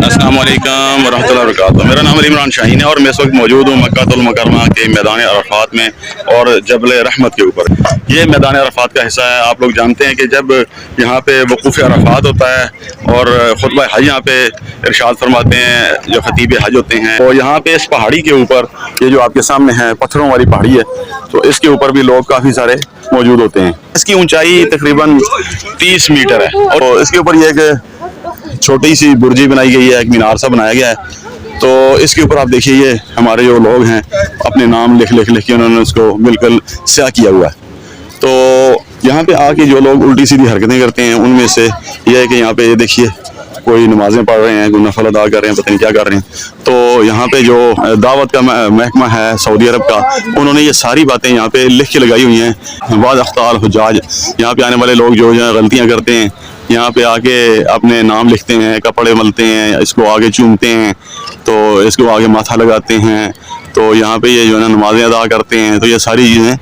अस्सलाम वालेकुम वरहमतुल्लाहि वबरकातुहू। मेरा नाम इमरान शाहीन है और मैं इस वक्त मौजूद हूँ मक्कातुल मुकर्रमा के मैदान अरफात में और जबल रहमत के ऊपर। ये मैदान अरफात का हिस्सा है। आप लोग जानते हैं कि जब यहाँ पे वकूफ़ अरफात होता है और खुतबा हज यहाँ पे इरशाद फरमाते हैं जो खतीब हज होते हैं, तो यहाँ पे इस पहाड़ी के ऊपर, ये जो आपके सामने है पत्थरों वाली पहाड़ी है, तो इसके ऊपर भी लोग काफ़ी सारे मौजूद होते हैं। इसकी ऊंचाई तकरीबन 30 मीटर है और इसके ऊपर ये एक छोटी सी बुर्जी बनाई गई है, एक मीनार सा बनाया गया है। तो इसके ऊपर आप देखिए ये हमारे जो लोग हैं अपने नाम लिख के उन्होंने उसको बिल्कुल स्याह किया हुआ है। तो यहाँ पे आके जो लोग उल्टी सीधी हरकतें करते हैं उनमें से ये है कि यहाँ पे ये देखिए कोई नमाजें पढ़ रहे हैं, कोई नफल अदा कर रहे हैं, पता नहीं क्या कर रहे हैं। तो यहाँ पे जो दावत का महकमा है सऊदी अरब का, उन्होंने ये सारी बातें यहाँ पे लिख के लगाई हुई हैं। बाद अख्तार हुज्जाज, यहाँ पे आने वाले लोग जो गलतियाँ करते हैं यहाँ पे आके अपने नाम लिखते हैं, कपड़े मलते हैं, इसको आगे चूमते हैं, तो इसको आगे माथा लगाते हैं, तो यहाँ पे ये जो है ना नमाजें अदा करते हैं। तो ये सारी चीज़ें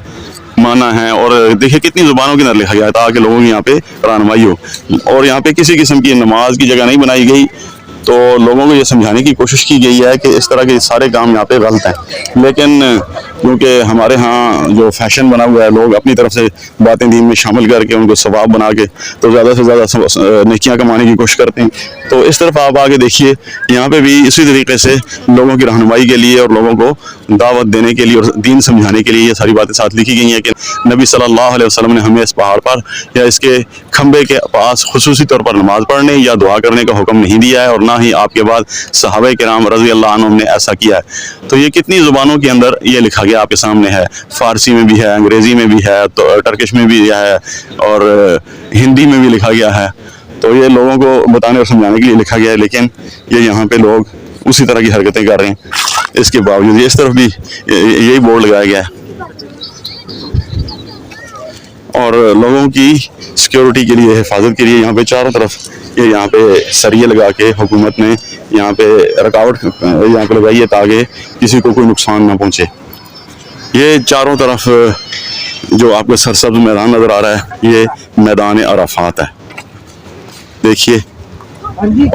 माना है और देखिए कितनी ज़ुबानों के अंदर लिखा गया है ताकि लोगों की यहाँ पे रहनुमाई हो। और यहाँ पे किसी किस्म की नमाज की जगह नहीं बनाई गई, तो लोगों को ये समझाने की कोशिश की गई है कि इस तरह के सारे काम यहाँ पे गलत हैं। लेकिन क्योंकि हमारे यहाँ जो फैशन बना हुआ है, लोग अपनी तरफ से बातें दीन में शामिल करके उनको सवाब बना के तो ज़्यादा से ज़्यादा नेकियां कमाने की कोशिश करते हैं। तो इस तरफ आप आगे देखिए, यहाँ पे भी इसी तरीके से लोगों की रहनुमाई के लिए और लोगों को दावत देने के लिए और दीन समझाने के लिए ये सारी बातें साथ लिखी गई हैं कि नबी सल्लल्लाहु अलैहि वसल्लम ने हमें इस पहाड़ पर या इसके खंबे के पास खुसूसी तौर पर नमाज पढ़ने या दुआ करने का हुक्म नहीं दिया है और ना ही आपके बाद सहाबा किराम रज़ी अल्लाह अन्हुम ने ऐसा किया है। तो ये कितनी ज़ुबानों के अंदर ये लिखा गया आपके सामने है, फ़ारसी में भी है, अंग्रेज़ी में भी है, तो टर्किश में भी है और हिंदी में भी लिखा गया है। तो ये लोगों को बताने और समझाने के लिए लिखा गया है, लेकिन ये यहाँ पे लोग उसी तरह की हरकतें कर रहे हैं। इसके बावजूद इस तरफ भी यही बोर्ड लगाया गया है और लोगों की सिक्योरिटी के लिए, हिफाजत के लिए यहाँ पे चारों तरफ ये यहाँ पे सरिये लगा के हुकूमत ने यहाँ पे रुकावट यहाँ पे लगाई है ताकि किसी को कोई नुकसान ना पहुँचे। ये चारों तरफ जो आपको सरसब्ज मैदान नज़र आ रहा है ये मैदान अरफात है, देखिए।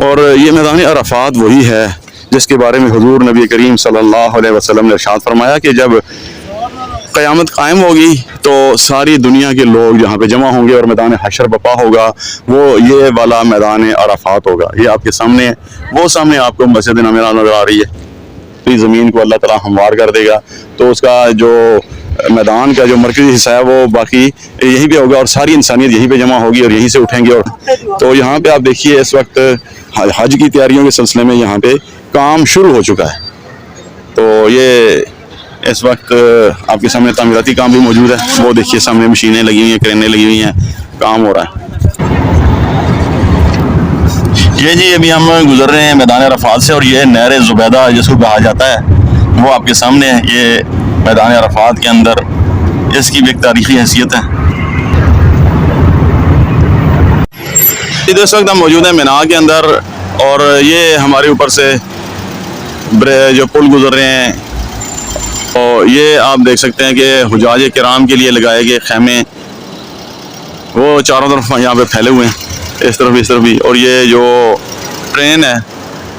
और ये मैदान अरफात वही है जिसके बारे में हुजूर नबी करीम सल्लल्लाहु अलैहि वसल्लम ने इरशाद फरमाया कि जब क़यामत कायम होगी तो सारी दुनिया के लोग जहाँ पे जमा होंगे और मैदान हशर बपा होगा, वो ये वाला मैदान अरफात होगा। ये आपके सामने है, वो सामने आपको मस्जिद नमीरा नज़र आ रही है। तो इस ज़मीन को अल्लाह ताला हमवार कर देगा, तो उसका जो मैदान का जो मरकज़ी हिस्सा है वो बाकी यहीं पे होगा और सारी इंसानियत यहीं पे जमा होगी और यहीं से उठेंगे। और तो यहाँ पे आप देखिए इस वक्त हज की तैयारियों के सिलसिले में यहाँ पे काम शुरू हो चुका है। तो ये इस वक्त आपके सामने तामीराती काम भी मौजूद है, वो देखिए सामने मशीनें लगी हुई हैं, क्रेनें लगी हुई हैं, काम हो रहा है। ये जी अभी हम गुजर रहे हैं मैदान अरफात से और ये नहर ज़ुबैदा जिसको कहा जाता है वो आपके सामने है। ये मैदान अरफात के अंदर इसकी भी एक तारीखी हैसियत है। इस वक्त हम मौजूद हैं मीना के अंदर और ये हमारे ऊपर से जो पुल गुजर रहे हैं, और ये आप देख सकते हैं कि हुजाज किराम के लिए लगाए गए खैमे वो चारों तरफ यहाँ पे फैले हुए हैं, इस तरफ भी। और ये जो ट्रेन है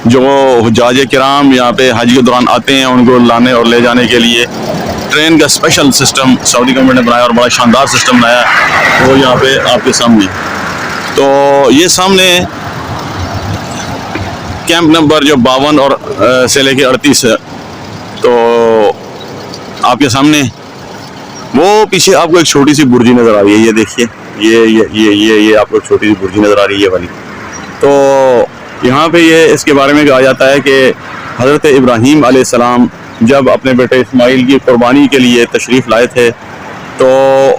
जो हुजाज किराम यहाँ पे हज के दौरान आते हैं उनको लाने और ले जाने के लिए ट्रेन का स्पेशल सिस्टम सऊदी गवर्नमेंट ने बनाया और बड़ा शानदार सिस्टम बनाया, वो यहाँ पे आपके सामने। तो ये सामने कैंप नंबर जो 52 और से लेके 38 है, तो आपके सामने वो पीछे आपको एक छोटी सी बुर्जी नज़र आ रही है। ये देखिए ये आपको छोटी सी बुर्जी नज़र आ रही है वाली। तो यहाँ पे ये इसके बारे में कहा जाता है कि हज़रत इब्राहीम अलैहिस्सलाम जब अपने बेटे इस्माइल की कुर्बानी के लिए तशरीफ़ लाए थे तो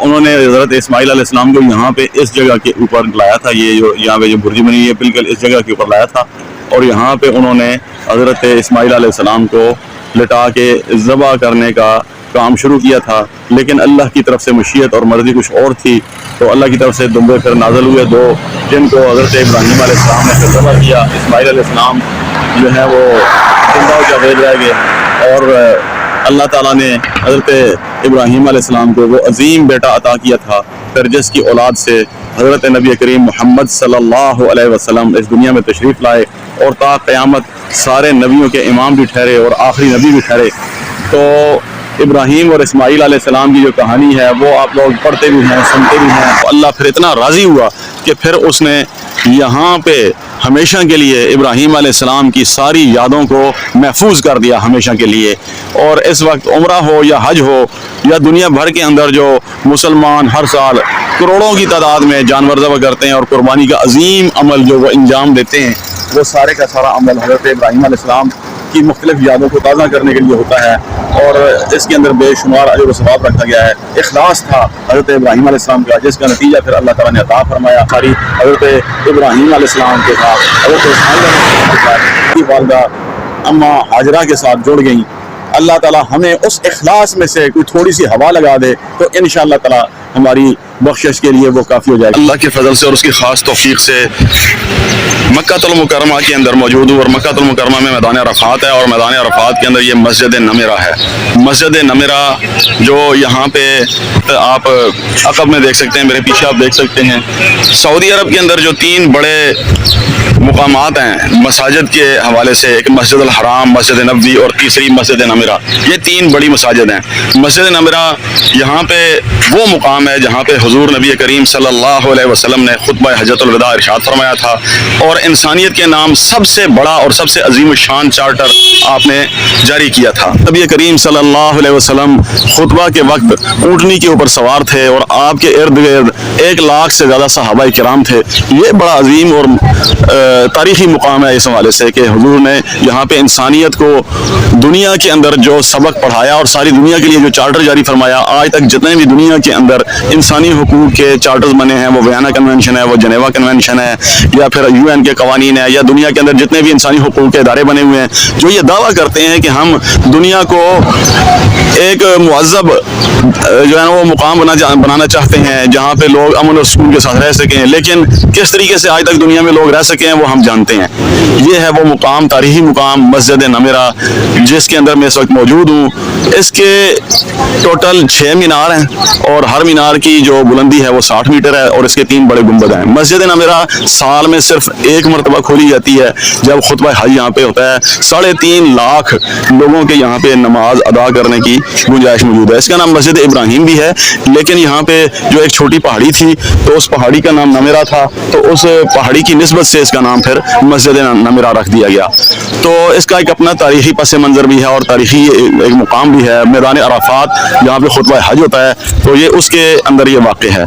उन्होंने हज़रत इस्माइल अलैहिस्सलाम को यहाँ पे इस जगह के ऊपर लाया था। ये जो यहाँ पे जो बुर्जी बनी है बिल्कुल इस जगह के ऊपर लाया था और यहाँ पे उन्होंने हज़रत इस्माइल अलैहिस्सलाम को लिटा के ज़बह करने का काम शुरू किया था। लेकिन अल्लाह की तरफ से मशीयत और मर्ज़ी कुछ और थी, तो अल्लाह की तरफ से दुम्बे फिर नाज़िल हुए दो, जिनको हज़रत इब्राहीम अलैहिस्सलाम ने फिर ज़बह किया। इस्माइल अलैहिस्सलाम जो है वो जिंदा जावेद रह गए और अल्लाह ताला ने हज़रत इब्राहीम अलैहिस्सलाम को वो अजीम बेटा अता किया था, फिर जिसकी औलाद से حضرت نبی کریم محمد صلی اللہ علیہ وسلم اس دنیا میں تشریف لائے اور تا قیامت سارے نبیوں کے امام بھی ٹھہرے اور آخری نبی بھی ٹھہرے. تو ابراہیم اور اسماعیل علیہ السلام کی جو کہانی ہے وہ آپ لوگ پڑھتے بھی ہیں, سنتے بھی ہیں. اللہ پھر اتنا راضی ہوا کہ پھر اس نے یہاں پہ ہمیشہ کے لیے ابراہیم علیہ السلام کی ساری یادوں کو محفوظ کر دیا ہمیشہ کے لیے. اور اس وقت عمرہ ہو یا حج ہو یا دنیا بھر کے اندر جو مسلمان ہر سال کروڑوں کی تعداد میں جانور ذبح کرتے ہیں اور قربانی کا عظیم عمل جو وہ انجام دیتے ہیں, وہ سارے کا سارا عمل حضرت ابراہیم علیہ السلام کی مختلف یادوں کو تازہ کرنے کے لیے ہوتا ہے. اور اس کے اندر بے شمار اجر و ثواب رکھا گیا ہے. اخلاص تھا حضرت ابراہیم علیہ السلام کا, جس کا نتیجہ پھر اللہ تعالیٰ نے عطا فرمایا. ہماری حضرت ابراہیم علیہ السلام کے ساتھ حضرت اسماعیل علیہ السلام کے ساتھ کی والدہ اما ہاجرہ کے ساتھ جڑ گئیں. اللہ تعالیٰ ہمیں اس اخلاص میں سے کوئی تھوڑی سی ہوا لگا دے تو انشاءاللہ تعالیٰ ہماری بخشش کے لیے وہ کافی ہو جائے گا. اللہ کے فضل سے اور اس کی خاص توفیق سے مکہ المکرمہ کے اندر موجود ہوں, اور مکہ المکرمہ میں میدان عرفات ہے, اور میدان عرفات کے اندر یہ مسجد نمرہ ہے. مسجد نمرہ جو یہاں پہ آپ عقب میں دیکھ سکتے ہیں, میرے پیچھے آپ دیکھ سکتے ہیں, سعودی عرب کے اندر جو 3 بڑے مقامات ہیں مساجد کے حوالے سے, ایک مسجد الحرام, مسجد نبوی اور تیسری مسجد نمرہ, یہ 3 بڑی مساجد ہیں. مسجد نمرہ یہاں پہ وہ مقام ہے جہاں پہ حضور نبی کریم صلی اللہ علیہ وسلم نے خطبہ حجۃ الوداع ارشاد فرمایا تھا, اور انسانیت کے نام سب سے بڑا اور سب سے عظیم الشان چارٹر آپ نے جاری کیا تھا. نبی کریم صلی اللہ علیہ وسلم خطبہ کے وقت اونٹنی کے اوپر سوار تھے, اور آپ کے ارد گرد 1 لاکھ سے زیادہ صحابہ کرام تھے. یہ بڑا عظیم اور تاریخی مقام ہے اس حوالے سے کہ حضور نے یہاں پہ انسانیت کو دنیا کے اندر جو سبق پڑھایا اور ساری دنیا کے لیے جو چارٹر جاری فرمایا. آج تک جتنے بھی دنیا کے اندر انسانی حقوق کے چارٹرز بنے ہیں, وہ ویانا کنونشن ہے, وہ جنیوا کنونشن ہے, یا پھر UN کے قوانین ہے, یا دنیا کے اندر جتنے بھی انسانی حقوق کے ادارے بنے ہوئے ہیں, جو یہ دعویٰ کرتے ہیں کہ ہم دنیا کو ایک مہذب جو ہے وہ مقام بنانا چاہتے ہیں جہاں پہ لوگ امن اور سکون کے ساتھ رہ سکیں, لیکن کس طریقے سے آج تک دنیا میں لوگ رہ سکے ہیں وہ ہم جانتے ہیں. یہ ہے وہ مقام, تاریخی مقام مسجد نمرہ, جس کے اندر میں اس وقت موجود ہوں. اس کے ٹوٹل 6 مینار ہیں, اور ہر مینار کی جو بلندی ہے وہ 60 میٹر ہے, اور اس کے 3 بڑے گنبد ہیں. مسجد نمرہ سال میں صرف 1 مرتبہ کھولی جاتی ہے جب خطبہ حج یہاں پہ ہوتا ہے. 3.5 لاکھ لوگوں کے یہاں پہ نماز ادا کرنے کی گنجائش موجود ہے. اس کا نام مسجد ابراہیم بھی ہے, لیکن یہاں پہ جو ایک چھوٹی پہاڑی تھی تو اس پہاڑی کا نام نمرہ تھا, تو اس پہاڑی کی نسبت سے اس کا نام پھر مسجد نمرہ رکھ دیا گیا. تو اس کا ایک اپنا تاریخی پس منظر بھی ہے اور تاریخی ایک مقام بھی ہے. میدان عرفات جہاں پہ خطبہ حج ہوتا ہے تو یہ اس کے اندر یہ واقع ہے.